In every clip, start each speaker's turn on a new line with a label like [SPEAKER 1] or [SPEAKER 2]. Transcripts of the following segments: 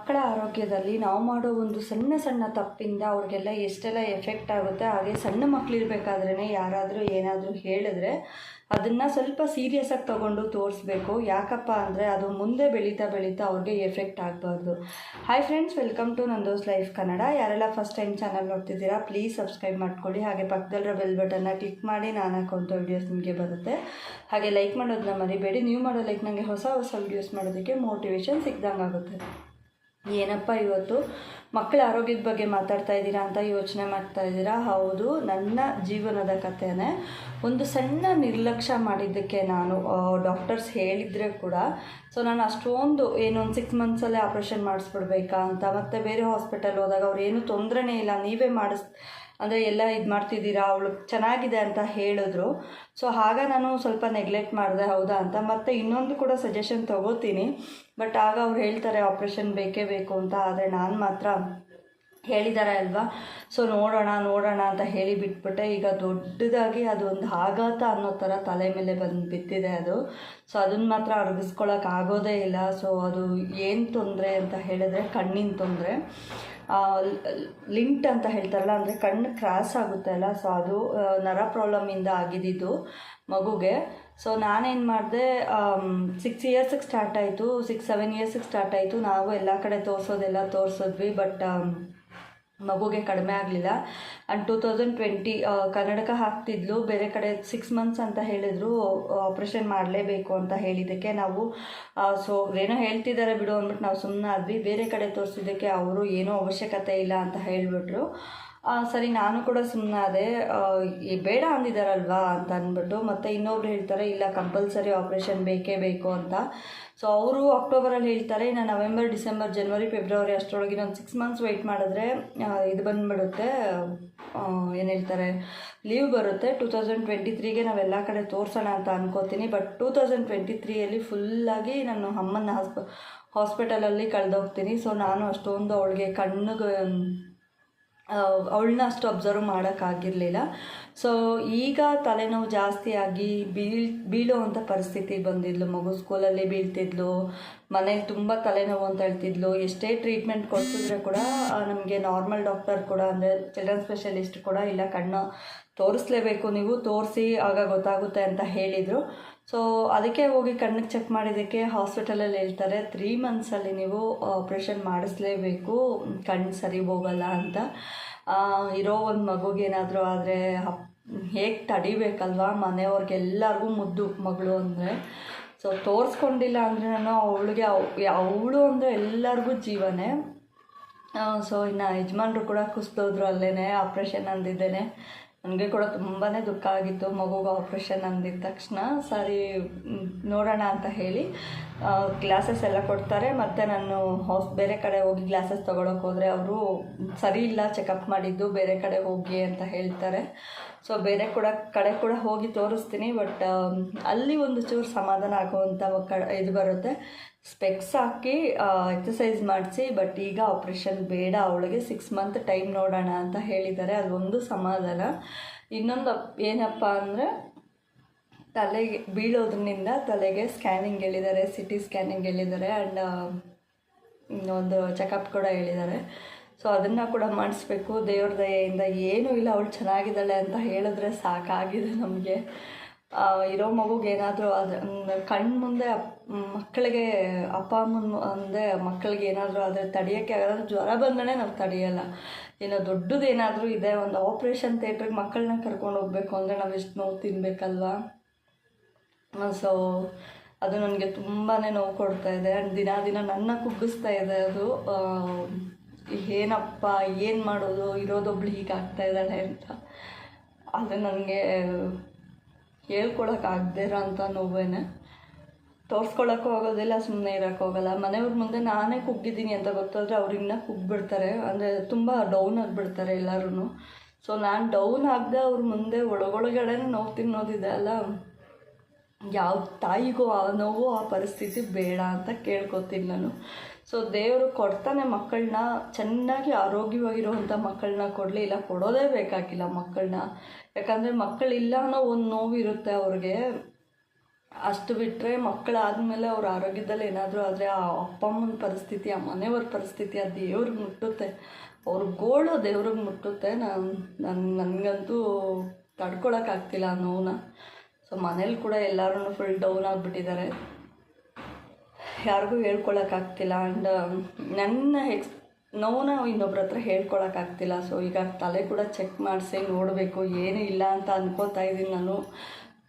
[SPEAKER 1] ಮಕ್ಕಳ ಆರೋಗ್ಯದಲ್ಲಿ ನಾವು ಮಾಡೋ ಒಂದು ಸಣ್ಣ ಸಣ್ಣ ತಪ್ಪಿಂದ ಅವ್ರಿಗೆಲ್ಲ ಎಷ್ಟೆಲ್ಲ ಎಫೆಕ್ಟ್ ಆಗುತ್ತೆ. ಹಾಗೆ ಸಣ್ಣ ಮಕ್ಕಳಿರ್ಬೇಕಾದ್ರೇ ಯಾರಾದರೂ ಏನಾದರೂ ಹೇಳಿದ್ರೆ ಅದನ್ನು ಸ್ವಲ್ಪ ಸೀರಿಯಸ್ಸಾಗಿ ತೊಗೊಂಡು ತೋರಿಸ್ಬೇಕು. ಯಾಕಪ್ಪ ಅಂದರೆ ಅದು ಮುಂದೆ ಬೆಳೀತಾ ಬೆಳೀತಾ ಅವ್ರಿಗೆ ಎಫೆಕ್ಟ್ ಆಗಬಾರ್ದು. Hi friends, welcome to Nando's life Kannada. ಯಾರೆಲ್ಲ ಫಸ್ಟ್ ಟೈಮ್ ಚಾನಲ್ ನೋಡ್ತಿದ್ದೀರಾ ಪ್ಲೀಸ್ ಸಬ್ಸ್ಕ್ರೈಬ್ ಮಾಡ್ಕೊಳ್ಳಿ. ಹಾಗೆ ಪಕ್ಕದಲ್ಲಿರೋ ಬೆಲ್ ಬಟನ್ನ ಕ್ಲಿಕ್ ಮಾಡಿ ನಾನು ಹಾಕೋಂಥ ವೀಡಿಯೋಸ್ ನಿಮಗೆ ಬರುತ್ತೆ. ಹಾಗೆ ಲೈಕ್ ಮಾಡೋದನ್ನ ಮರಿಬೇಡಿ. ನೀವು ಮಾಡೋ ಲೈಕ್ ನನಗೆ ಹೊಸ ವೀಡಿಯೋಸ್ ಮಾಡೋದಕ್ಕೆ ಮೋಟಿವೇಶನ್ ಸಿಕ್ದಂಗೆ ಆಗುತ್ತೆ. ಏನಪ್ಪ ಇವತ್ತು ಮಕ್ಕಳ ಆರೋಗ್ಯದ ಬಗ್ಗೆ ಮಾತಾಡ್ತಾ ಇದ್ದೀರಾ ಅಂತ ಯೋಚನೆ ಮಾಡ್ತಾ ಇದ್ದೀರಾ? ಹೌದು, ನನ್ನ ಜೀವನದ ಕಥೆನೇ. ಒಂದು ಸಣ್ಣ ನಿರ್ಲಕ್ಷ್ಯ ಮಾಡಿದ್ದಕ್ಕೆ ನಾನು ಡಾಕ್ಟರ್ಸ್ ಹೇಳಿದರೆ ಕೂಡ ನಾನು ಅಷ್ಟೊಂದು ಒಂದು 6 ಮಂತ್ಸಲ್ಲೇ ಆಪ್ರೇಷನ್ ಮಾಡಿಸ್ಬಿಡ್ಬೇಕಾ ಅಂತ, ಮತ್ತು ಬೇರೆ ಹಾಸ್ಪಿಟಲ್ ಹೋದಾಗ ಅವ್ರು ಏನೂ ತೊಂದರೆನೇ ಇಲ್ಲ, ನೀವೇ ಅಂದರೆ ಎಲ್ಲ ಇದು ಮಾಡ್ತಿದ್ದೀರಾ, ಅವಳು ಚೆನ್ನಾಗಿದೆ ಅಂತ ಹೇಳಿದ್ರು. ಆಗ ನಾನು ಸ್ವಲ್ಪ ನೆಗ್ಲೆಕ್ಟ್ ಮಾಡಿದೆ, ಹೌದಾ ಅಂತ. ಮತ್ತು ಇನ್ನೊಂದು ಕೂಡ ಸಜೆಷನ್ ತೊಗೋತೀನಿ, ಬಟ್ ಆಗ ಅವ್ರು ಹೇಳ್ತಾರೆ ಆಪ್ರೇಷನ್ ಬೇಕೇ ಬೇಕು ಅಂತ. ಆದರೆ ನಾನು ಮಾತ್ರ ಹೇಳಿದ್ದಾರೆ ಅಲ್ವಾ, ನೋಡೋಣ ಅಂತ ಹೇಳಿ ಬಿಟ್ಬಿಟ್ಟೆ. ಈಗ ದೊಡ್ಡದಾಗಿ ಅದು ಒಂದು ಆಘಾತ ಅನ್ನೋ ಥರ ತಲೆ ಮೇಲೆ ಬಂದು ಬಿತ್ತಿದೆ ಅದು. ಅದನ್ನು ಮಾತ್ರ ಅರಗಿಸ್ಕೊಳ್ಳೋಕ್ಕಾಗೋದೇ ಇಲ್ಲ. ಅದು ಏನು ತೊಂದರೆ ಅಂತ ಹೇಳಿದ್ರೆ ಕಣ್ಣಿನ ತೊಂದರೆ. ಲಿಂಟ್ ಅಂತ ಹೇಳ್ತಾರಲ್ಲ, ಅಂದರೆ ಕಣ್ಣು ಕ್ರಾಸ್ ಆಗುತ್ತೆ ಅಲ್ಲ, ಅದು ನರ ಪ್ರಾಬ್ಲಮಿಂದ ಆಗಿದ್ದು ಮಗುಗೆ. ನಾನೇನು ಮಾಡಿದೆ, 6 ಇಯರ್ಸಿಗೆ ಸ್ಟಾರ್ಟ್ ಆಯಿತು, 6-7 ಇಯರ್ಸಿಗೆ ಸ್ಟಾರ್ಟ್ ಆಯಿತು. ನಾವು ಎಲ್ಲ ಕಡೆ ತೋರಿಸಿದ್ವಿ, ಬಟ್ ಮಗುಗೆ ಕಡಿಮೆ ಆಗಲಿಲ್ಲ. ಆ್ಯಂಡ್ 2020 ಕನ್ನಡಕ ಹಾಕ್ತಿದ್ಲು, ಬೇರೆ ಕಡೆ 6 ಮಂತ್ಸ್ ಅಂತ ಹೇಳಿದರು, ಆಪ್ರೇಷನ್ ಮಾಡಲೇಬೇಕು ಅಂತ ಹೇಳಿದ್ದಕ್ಕೆ ನಾವು ಏನೋ ಹೇಳ್ತಿದ್ದಾರೆ ಬಿಡು ಅಂದ್ಬಿಟ್ಟು ನಾವು ಸುಮ್ಮನೆ ಆದ್ವಿ. ಬೇರೆ ಕಡೆ ತೋರಿಸಿದ್ದಕ್ಕೆ ಅವರು ಏನೂ ಅವಶ್ಯಕತೆ ಇಲ್ಲ ಅಂತ ಹೇಳಿಬಿಟ್ರು. ಸರಿ, ನಾನು ಕೂಡ ಸುಮ್ಮನೆ ಅದೇ, ಬೇಡ ಅಂದಿದ್ದಾರಲ್ವಾ ಅಂತ ಅಂದ್ಬಿಟ್ಟು. ಮತ್ತು ಇನ್ನೊಬ್ರು ಹೇಳ್ತಾರೆ ಇಲ್ಲ ಕಂಪಲ್ಸರಿ ಆಪ್ರೇಷನ್ ಬೇಕೇ ಬೇಕು ಅಂತ. ಅವರು ಅಕ್ಟೋಬರಲ್ಲಿ ಹೇಳ್ತಾರೆ, ನಾನು ನವೆಂಬರ್, ಡಿಸೆಂಬರ್, ಜನವರಿ, ಫೆಬ್ರವರಿ ಅಷ್ಟರೊಳಗೆ ಒಂದು 6 ಮಂತ್ಸ್ ವೆಯ್ಟ್ ಮಾಡಿದ್ರೆ ಇದು ಬಂದುಬಿಡುತ್ತೆ, ಏನು ಹೇಳ್ತಾರೆ, ಲೀವ್ ಬರುತ್ತೆ. 2023ಗೆ ನಾವೆಲ್ಲ ಕಡೆ ತೋರಿಸೋಣ ಅಂತ ಅನ್ಕೋತೀನಿ. ಬಟ್ 2023ಯಲ್ಲಿ ಫುಲ್ಲಾಗಿ ನಾನು ಅಮ್ಮನ ಹಾಸ್ಪಿಟಲಲ್ಲಿ ಕಳೆದೋಗ್ತೀನಿ. ನಾನು ಅಷ್ಟೊಂದು ಅವಳಿಗೆ ಅವಳನ್ನ ಅಷ್ಟು ಅಬ್ಸರ್ವ್ ಮಾಡೋಕ್ಕಾಗಿರಲಿಲ್ಲ. ಈಗ ತಲೆನೋವು ಜಾಸ್ತಿ ಆಗಿ ಬೀಳೋವಂಥ ಪರಿಸ್ಥಿತಿ ಬಂದಿದ್ಲು ಮಗು. ಸ್ಕೂಲಲ್ಲಿ ಬೀಳ್ತಿದ್ಲು, ಮನೇಲಿ ತುಂಬ ತಲೆನೋವು ಅಂತ ಹೇಳ್ತಿದ್ಲು. ಎಷ್ಟೇ ಟ್ರೀಟ್ಮೆಂಟ್ ಕೊಡ್ತಿದ್ರೆ ಕೂಡ ನಮಗೆ ನಾರ್ಮಲ್ ಡಾಕ್ಟರ್ ಕೂಡ, ಅಂದರೆ ಚಿಲ್ಡ್ರನ್ ಸ್ಪೆಷಲಿಸ್ಟ್ ಕೂಡ ಇಲ್ಲ, ಕಣ್ಣು ತೋರಿಸ್ಲೇಬೇಕು, ನೀವು ತೋರಿಸಿ ಆಗ ಗೊತ್ತಾಗುತ್ತೆ ಅಂತ ಹೇಳಿದರು. ಅದಕ್ಕೆ ಹೋಗಿ ಕಣ್ಣಿಗೆ ಚೆಕ್ ಮಾಡಿದ್ದಕ್ಕೆ ಹಾಸ್ಪಿಟಲಲ್ಲಿ ಹೇಳ್ತಾರೆ 3 ಮಂತ್ಸಲ್ಲಿ ನೀವು ಆಪ್ರೇಷನ್ ಮಾಡಿಸ್ಲೇಬೇಕು, ಕಣ್ಣು ಸರಿ ಹೋಗಲ್ಲ ಅಂತ. ಇರೋ ಒಂದು ಮಗುಗೇನಾದರೂ ಆದರೆ ಹೇಗೆ ತಡಿಬೇಕಲ್ವ, ಮನೆಯವ್ರಿಗೆಲ್ಲರಿಗೂ ಮುದ್ದು ಮಗಳು ಅಂದರೆ. ತೋರಿಸ್ಕೊಂಡಿಲ್ಲ ಅಂದರೆ ಅವಳು ಅಂದರೆ ಎಲ್ಲರಿಗೂ ಜೀವನೇ. ಇನ್ನು ಯಜಮಾನ್ರು ಕೂಡ ಕುಸ್ದೋದ್ರು ಅಲ್ಲೇ ಆಪ್ರೇಷನ್ ಅಂದಿದ್ದೇನೆ. ನನಗೆ ಕೂಡ ತುಂಬಾ ದುಃಖ ಆಗಿತ್ತು ಮಗುಗೆ ಆಪ್ರೇಷನ್ ಅಂದಿದ್ದ ತಕ್ಷಣ. ಸರಿ ನೋಡೋಣ ಅಂತ ಹೇಳಿ ಗ್ಲಾಸಸ್ ಎಲ್ಲ ಕೊಡ್ತಾರೆ. ಮತ್ತು ನಾನು ಬೇರೆ ಕಡೆ ಹೋಗಿ ಗ್ಲಾಸಸ್ ತೊಗೊಳಕ್ಕೆ ಹೋದರೆ ಅವರು ಸರಿ ಇಲ್ಲ, ಚೆಕಪ್ ಮಾಡಿದ್ದು, ಬೇರೆ ಕಡೆ ಹೋಗಿ ಅಂತ ಹೇಳ್ತಾರೆ. ಬೇರೆ ಕಡೆ ಕೂಡ ಹೋಗಿ ತೋರಿಸ್ತೀನಿ. ಬಟ್ ಅಲ್ಲಿ ಒಂದು ಚೂರು ಸಮಾಧಾನ ಆಗುವಂಥ ಇದು ಬರುತ್ತೆ. ಸ್ಪೆಕ್ಸ್ ಹಾಕಿ ಎಕ್ಸಸೈಸ್ ಮಾಡಿಸಿ, ಬಟ್ ಈಗ ಆಪ್ರೇಷನ್ ಬೇಡ, ಅವಳಿಗೆ 6 ಮಂತ್ ಟೈಮ್ ನೋಡೋಣ ಅಂತ ಹೇಳಿದ್ದಾರೆ. ಅದೊಂದು ಸಮಾಧಾನ. ಇನ್ನೊಂದು ಏನಪ್ಪ ಅಂದರೆ, ತಲೆಗೆ ಬೀಳೋದ್ರಿಂದ ತಲೆಗೆ ಸ್ಕ್ಯಾನಿಂಗ್ ಹೇಳಿದ್ದಾರೆ, CT ಸ್ಕ್ಯಾನಿಂಗ್ ಹೇಳಿದ್ದಾರೆ. ಆ್ಯಂಡ್ ಇನ್ನೊಂದು ಚೆಕಪ್ ಕೂಡ ಹೇಳಿದ್ದಾರೆ. ಅದನ್ನು ಕೂಡ ಮಾಡಿಸ್ಬೇಕು. ದೇವ್ರ ದಯೆಯಿಂದ ಏನೂ ಇಲ್ಲ, ಅವಳು ಚೆನ್ನಾಗಿದ್ದಾಳೆ ಅಂತ ಹೇಳಿದ್ರೆ ಸಾಕಾಗಿದೆ ನಮಗೆ. ಇರೋ ಮಗುಗೆ ಏನಾದರೂ ಆದರೆ ಕಣ್ಣು ಮುಂದೆ ಮಕ್ಕಳಿಗೆ, ಅಪ್ಪ ಅಮ್ಮನ ಮುಂದೆ ಮಕ್ಕಳಿಗೆ ಏನಾದರೂ ಆದರೆ ತಡೆಯೋಕ್ಕೆ ಆಗಲ್ಲ. ಜ್ವರ ಬಂದರೆ ನಾವು ತಡೆಯಲ್ಲ. ಏನೋ ದೊಡ್ಡದೇನಾದರೂ ಇದೆ, ಒಂದು ಆಪ್ರೇಷನ್ ಥಿಯೇಟ್ರಿಗೆ ಮಕ್ಕಳನ್ನ ಕರ್ಕೊಂಡು ಹೋಗ್ಬೇಕು ಅಂದರೆ ನಾವು ಎಷ್ಟು ನೋವು ತಿನ್ನಬೇಕಲ್ವಾ. ಅದು ನನಗೆ ತುಂಬಾ ನೋವು ಕೊಡ್ತಾಯಿದೆ. ಆ್ಯಂಡ್ ದಿನ ನನ್ನ ಕುಗ್ಗಿಸ್ತಾ ಇದೆ ಅದು. ಏನಪ್ಪ ಏನು ಮಾಡೋದು, ಇರೋದೊಬ್ಳು ಹೀಗಾಗ್ತಾ ಇದ್ದಾಳೆ ಅಂತ. ಅದು ನನಗೆ ಹೇಳ್ಕೊಳಕ್ಕಾಗದೇ ಇರೋ ಅಂಥ ನೋವೇನೆ. ತೋರಿಸ್ಕೊಳಕ್ಕೂ ಆಗೋದಿಲ್ಲ, ಸುಮ್ಮನೆ ಇರೋಕ್ಕೋಗಲ್ಲ. ಮನೆಯವ್ರ ಮುಂದೆ ನಾನೇ ಕುಗ್ಗಿದ್ದೀನಿ ಅಂತ ಗೊತ್ತಾದರೆ ಅವ್ರು ಇನ್ನೂ ಕುಗ್ಗಿಬಿಡ್ತಾರೆ, ಅಂದರೆ ತುಂಬ ಡೌನ್ ಆಗಿಬಿಡ್ತಾರೆ ಎಲ್ಲರೂ. ನಾನು ಡೌನ್ ಆಗದೆ ಅವ್ರ ಮುಂದೆ ಒಳಗಡೆ ನೋವು ತಿನ್ನೋದಿದೆ ಅಲ್ಲ, ಯಾವ ತಾಯಿಗೂ ಆ ನೋವು, ಆ ಪರಿಸ್ಥಿತಿ ಬೇಡ ಅಂತ ಕೇಳ್ಕೊತೀನಿ ನಾನು. ದೇವರು ಕೊಡ್ತಾನೆ ಮಕ್ಕಳನ್ನ, ಚೆನ್ನಾಗಿ ಆರೋಗ್ಯವಾಗಿರುವಂಥ ಮಕ್ಕಳನ್ನ ಕೊಡಲಿ, ಇಲ್ಲ ಕೊಡೋದೇ ಬೇಕಾಗಿಲ್ಲ ಮಕ್ಕಳನ್ನ. ಯಾಕಂದರೆ ಮಕ್ಕಳಿಲ್ಲ ಅನ್ನೋ ಒಂದು ನೋವು ಇರುತ್ತೆ ಅವ್ರಿಗೆ. ಅಷ್ಟು ಬಿಟ್ಟರೆ ಮಕ್ಕಳಾದಮೇಲೆ ಅವ್ರ ಆರೋಗ್ಯದಲ್ಲಿ ಏನಾದರೂ ಆದರೆ ಆ ಅಪ್ಪ ಅಮ್ಮನ ಪರಿಸ್ಥಿತಿ, ಆ ಮನೆಯವ್ರ ಪರಿಸ್ಥಿತಿ ಆ ದೇವ್ರಿಗೆ ಮುಟ್ಟುತ್ತೆ. ಅವ್ರ ಗೋಳು ದೇವ್ರಿಗೆ ಮುಟ್ಟುತ್ತೆ. ನನಗಂತೂ ತಡ್ಕೊಳಕ್ಕಾಗ್ತಿಲ್ಲ ಆ ನೋವನ್ನ. ಸೊ ಮನೇಲಿ ಕೂಡ ಎಲ್ಲರೂ ಫುಲ್ ಡೌನ್ ಆಗಿಬಿಟ್ಟಿದ್ದಾರೆ, ಯಾರಿಗೂ ಹೇಳ್ಕೊಳಕ್ಕಾಗ್ತಿಲ್ಲ. ಆ್ಯಂಡ್ ನನ್ನ ನೋವನ್ನ ಇನ್ನೊಬ್ರ ಹತ್ರ ಹೇಳ್ಕೊಳಕ್ಕಾಗ್ತಿಲ್ಲ. ಸೊ ಈಗ ತಲೆ ಕೂಡ ಚೆಕ್ ಮಾಡಿಸಿ ನೋಡಬೇಕು, ಏನೂ ಇಲ್ಲ ಅಂತ ಅನ್ಕೋತಾ ಇದ್ದೀನಿ. ನಾನು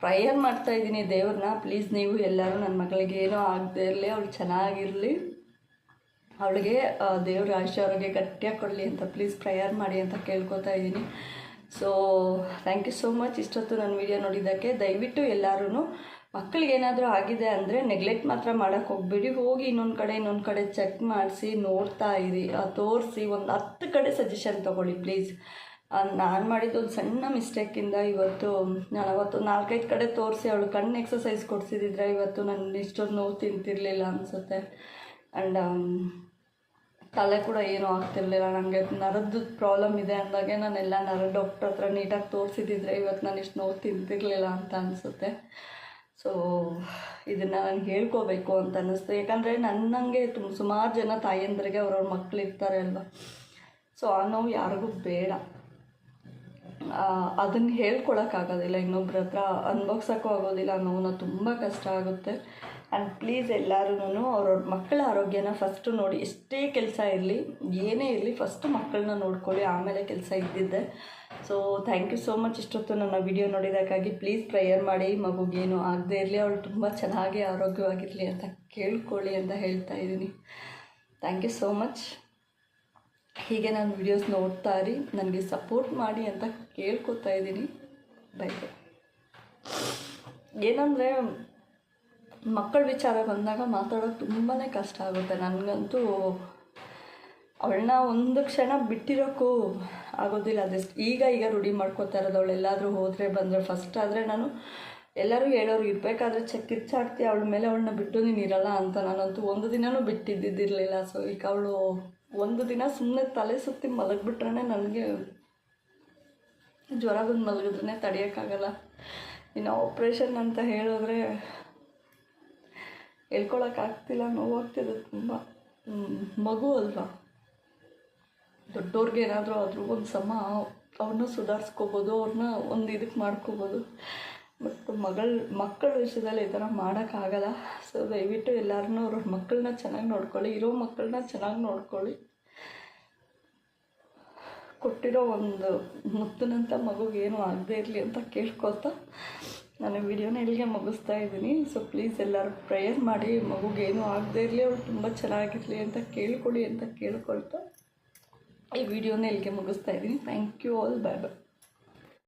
[SPEAKER 1] ಪ್ರೇಯರ್ ಮಾಡ್ತಾಯಿದ್ದೀನಿ ದೇವ್ರನ್ನ, ಪ್ಲೀಸ್ ನೀವು ಎಲ್ಲರೂ ನನ್ನ ಮಗಳಿಗೆ ಏನೂ ಆಗದೆ ಇರಲಿ, ಅವಳು ಚೆನ್ನಾಗಿರಲಿ, ಅವಳಿಗೆ ದೇವ್ರ ಆರೋಗ್ಯ ಗಟ್ಟಿಯಾಗಿ ಕೊಡಲಿ ಅಂತ ಪ್ಲೀಸ್ ಪ್ರೇಯರ್ ಮಾಡಿ ಅಂತ ಕೇಳ್ಕೊತಾ ಇದ್ದೀನಿ. So thank you so much ಇಷ್ಟೊತ್ತು ನನ್ನ ವಿಡಿಯೋ ನೋಡಿದ್ದಕ್ಕೆ. ದಯವಿಟ್ಟು ಎಲ್ಲರೂ ಮಕ್ಕಳಿಗೇನಾದರೂ ಆಗಿದೆ ಅಂದರೆ ನೆಗ್ಲೆಕ್ಟ್ ಮಾತ್ರ ಮಾಡೋಕ್ಕೆ ಹೋಗ್ಬೇಡಿ. ಹೋಗಿ ಇನ್ನೊಂದು ಕಡೆ ಚೆಕ್ ಮಾಡಿಸಿ ನೋಡ್ತಾ ಇರಿ, ತೋರಿಸಿ ಒಂದು 10 ಕಡೆ ಸಜೆಷನ್ ತೊಗೊಳ್ಳಿ ಪ್ಲೀಸ್. ನಾನು ಮಾಡಿದ್ದು ಒಂದು ಸಣ್ಣ ಮಿಸ್ಟೇಕಿಂದ ನಾನು ಅವತ್ತು 4-5 ಕಡೆ ತೋರಿಸಿ ಅವಳು ಕಣ್ಣು ಎಕ್ಸಸೈಸ್ ಕೊಡಿಸಿದ್ರೆ ಇವತ್ತು ನಾನು ಇಷ್ಟೊಂದು ನೋವು ತಿಂತಿರಲಿಲ್ಲ ಅನಿಸುತ್ತೆ. ಆ್ಯಂಡ್ ತಲೆ ಕೂಡ ಏನೂ ಆಗ್ತಿರ್ಲಿಲ್ಲ. ನನಗೆ ನರದ್ದು ಪ್ರಾಬ್ಲಮ್ ಇದೆ ಅಂದಾಗೆ ನಾನೆಲ್ಲ ನರ ಡಾಕ್ಟ್ರ್ ಹತ್ರ ನೀಟಾಗಿ ತೋರಿಸಿದ್ರೆ ಇವತ್ತು ನಾನು ಇಷ್ಟು ನೋವು ತಿಂತಿರಲಿಲ್ಲ ಅಂತ ಅನಿಸುತ್ತೆ. ಸೊ ಇದನ್ನು ನಾನು ಹೇಳ್ಕೋಬೇಕು ಅಂತ ಅನ್ನಿಸ್ತು. ಯಾಕಂದರೆ ನನ್ನಂಗೆ ಸುಮಾರು ಜನ ತಾಯಂದ್ರಿಗೆ ಅವ್ರವ್ರ ಮಕ್ಕಳು ಇರ್ತಾರೆ ಅಲ್ವ. ಸೊ ಆ ನೋವು ಯಾರಿಗೂ ಬೇಡ, ಅದನ್ನು ಹೇಳ್ಕೊಳಕ್ಕಾಗೋದಿಲ್ಲ, ಇನ್ನೊಬ್ರ ಹತ್ರ ಅನುಭವ್ಸೋಕ್ಕೂ ಆಗೋದಿಲ್ಲ. ನೋವನ್ನ ತುಂಬ ಕಷ್ಟ ಆಗುತ್ತೆ. ಆ್ಯಂಡ್ ಪ್ಲೀಸ್ ಎಲ್ಲರೂ ಅವ್ರವ್ರ ಮಕ್ಕಳ ಆರೋಗ್ಯನ ಫಸ್ಟು ನೋಡಿ. ಎಷ್ಟೇ ಕೆಲಸ ಇರಲಿ, ಏನೇ ಇರಲಿ, ಫಸ್ಟು ಮಕ್ಕಳನ್ನ ನೋಡ್ಕೊಳ್ಳಿ, ಆಮೇಲೆ ಕೆಲಸ ಇದ್ದಿದ್ದೆ. So thank you so much ಇಷ್ಟೊತ್ತು ನನ್ನ ವಿಡಿಯೋ ನೋಡಿದ್ದಕ್ಕಾಗಿ. ಪ್ಲೀಸ್ ಪ್ರೇಯರ್ ಮಾಡಿ, ಮಗುಗೇನು ಆಗದೆ ಇರಲಿ, ಅವಳು ತುಂಬ ಚೆನ್ನಾಗಿ ಆರೋಗ್ಯವಾಗಿರಲಿ ಅಂತ ಕೇಳ್ಕೊಳ್ಳಿ ಅಂತ ಹೇಳ್ತಾ ಇದ್ದೀನಿ. Thank you so much. ಹೀಗೆ ನಾನು ವಿಡಿಯೋಸ್ ನೋಡ್ತಾ ಇರಿ, ನನಗೆ ಸಪೋರ್ಟ್ ಮಾಡಿ ಅಂತ ಕೇಳ್ಕೊತಾ ಇದ್ದೀನಿ. Bye bye. ಏನಂದರೆ ಮಕ್ಕಳ ವಿಚಾರ ಬಂದಾಗ ಮಾತಾಡೋದು ತುಂಬಾ ಕಷ್ಟ ಆಗುತ್ತೆ. ನನಗಂತೂ ಅವಳನ್ನ ಒಂದು ಕ್ಷಣ ಬಿಟ್ಟಿರೋಕ್ಕೂ ಆಗೋದಿಲ್ಲ. ಅದೆಷ್ಟು ಈಗ ರೂಢಿ ಮಾಡ್ಕೋತಾ ಇರೋದು. ಅವಳೆಲ್ಲಾದರೂ ಹೋದರೆ ಬಂದರೆ ಫಸ್ಟ್ ಆದರೆ ನಾನು ಎಲ್ಲರೂ ಹೇಳೋರು ಇರಬೇಕಾದ್ರೆ ಕಿರ್ಚಾಡ್ತಿ ಅವಳ ಮೇಲೆ, ಅವಳನ್ನ ಬಿಟ್ಟು ನೀನು ಇರಲ್ಲ ಅಂತ. ನಾನಂತೂ ಒಂದು ದಿನವೂ ಬಿಟ್ಟಿದ್ದಿರಲಿಲ್ಲ. ಸೊ ಈಗ ಅವಳು ಒಂದು ದಿನ ಸುಮ್ಮನೆ ತಲೆ ಸುತ್ತಿ ಮಲಗಿಬಿಟ್ರೆ ನನಗೆ ಜ್ವರ ಬಂದು ಮಲಗಿದ್ರೆ ತಡೆಯೋಕ್ಕಾಗಲ್ಲ. ಇನ್ನು ಆಪ್ರೇಷನ್ ಅಂತ ಹೇಳಿದ್ರೆ ಹೇಳ್ಕೊಳಕ್ಕಾಗ್ತಿಲ್ಲ, ನೋವಾಗ್ತಿದೆ ತುಂಬ. ಮಗು ಅಲ್ವಾ, ದೊಡ್ಡವ್ರಿಗೆ ಏನಾದರೂ ಆದರೂ ಒಂದು ಅವ್ರನ್ನ ಸುಧಾರಿಸ್ಕೋಬೋದು, ಅವ್ರನ್ನ ಒಂದು ಇದಕ್ಕೆ ಮಾಡ್ಕೋಬೋದು. ಬಟ್ ಮಕ್ಕಳ ವಿಷಯದಲ್ಲಿ ಈ ಥರ ಮಾಡೋಕ್ಕಾಗಲ್ಲ. ಸೊ ದಯವಿಟ್ಟು ಎಲ್ಲರೂ ಅವ್ರ ಮಕ್ಕಳನ್ನ ಚೆನ್ನಾಗಿ ನೋಡ್ಕೊಳ್ಳಿ, ಇರೋ ಮಕ್ಕಳನ್ನ ಚೆನ್ನಾಗಿ ನೋಡ್ಕೊಳ್ಳಿ. ಕೊಟ್ಟಿರೋ ಒಂದು ಮುತ್ತಿನಂಥ ಮಗುಗೇನು ಆಗದೆ ಇರಲಿ ಅಂತ ಕೇಳ್ಕೊತಾ ನಾನು ವಿಡಿಯೋನ ಇಲ್ಲಿಗೆ ಮುಗಿಸ್ತಾ ಇದ್ದೀನಿ. ಸೊ ಪ್ಲೀಸ್ ಎಲ್ಲರೂ ಪ್ರೇಯರ್ ಮಾಡಿ, ಮಗುಗೇನು ಆಗದೆ ಇರಲಿ, ಅವಳು ತುಂಬ ಚೆನ್ನಾಗಿರಲಿ ಅಂತ ಕೇಳ್ಕೊಳ್ಳಿ ಅಂತ ಕೇಳ್ಕೊಳ್ತಾ ಈ ವಿಡಿಯೋನ ಇಲ್ಲಿಗೆ ಮುಗಿಸ್ತಾ ಇದ್ದೀನಿ. Thank you all. Bye bye.